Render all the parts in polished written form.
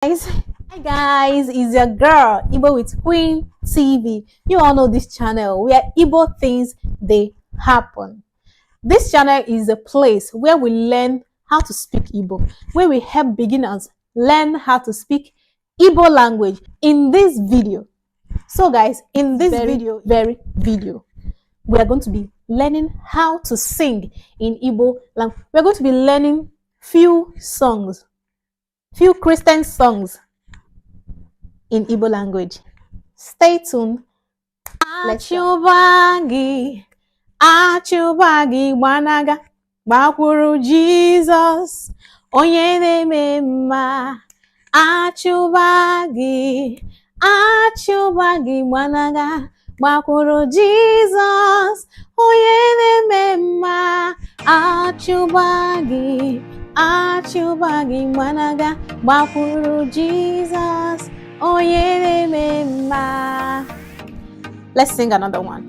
Hi guys, it's your girl Igbo with Queen TV. You all know this channel where Igbo things they happen. This channel is a place where we learn how to speak Igbo, where we help beginners learn how to speak Igbo language in this video. So guys, in this video, we are going to be learning how to sing in Igbo language. We're going to be learning few Christian songs in Igbo language. Stay tuned. Achubagi gbanaga gbakwuru Jesus onye na-eme mma. Achubagi gbanaga gbakwuru Jesus onye na-eme mma. Achubagi gbanaga gbakwuru Jesus onye na-eme mma. Let's sing another one.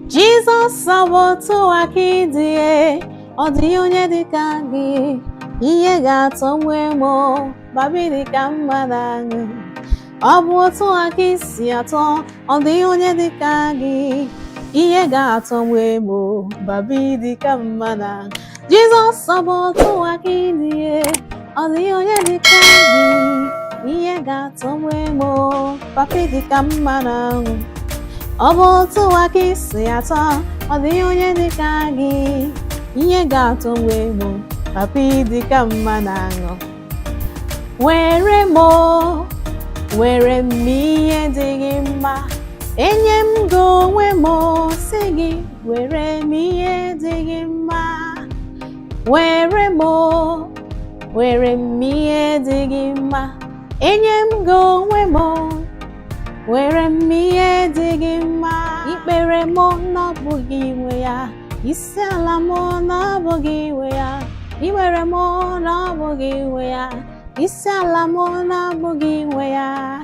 Jesus sabotu akidie odi onye dika gi iye ga-atọ mwemo babi dika mmadụ. Obu otu akisi atọ odi onye dika gi iye ga-atọ mwemo babi dika mmadụ. Jesus sabotu akidie odi onye dika gi iye ga-atọ mwemo babi dika mmadụ. Obu otu akisi atọ odi onye dika gi iye ga-atọ mwemo babi dika mmadụ. Were m ihe dị gị mma, enye m gị onwe m si gị were m ihe dị gị mma. Were m ihe dị gị mma, enye m gị onwe m were m ihe dị gị mma. Ikpere m n'ọbụghị iwe ya, isi ala m n'ọbụghị iwe ya. Iwere m n'ọbụghị iwe ya, isi ala m n'ọbụghị iwe ya.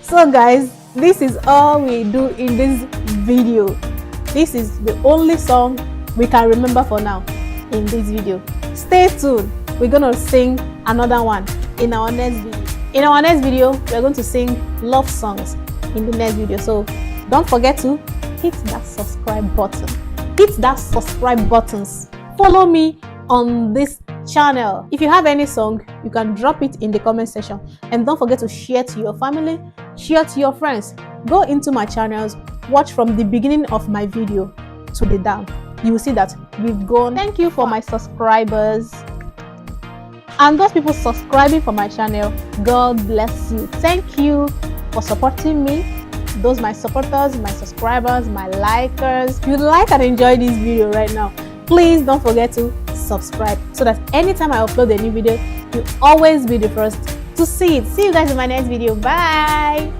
So guys, this is all we do in this video. This is the only song we can remember for now in this video. Stay tuned. We're gonna sing another one in our next video. In our next video, we're going to sing love songs in the next video. So don't forget to hit that subscribe button. Hit that subscribe buttons. Follow me on this channel. If you have any song, you can drop it in the comment section. And don't forget to share to your family, share to your friends. Go into my channels, watch from the beginning of my video to the down. You will see that we've grown. Thank you for my subscribers. And those people subscribing for my channel, God bless you. Thank you for supporting me. Those my supporters, my subscribers, my likers. If you like and enjoy this video right now, please don't forget to subscribe so that anytime I upload a new video, you'll always be the first to see it. See you guys in my next video. Bye.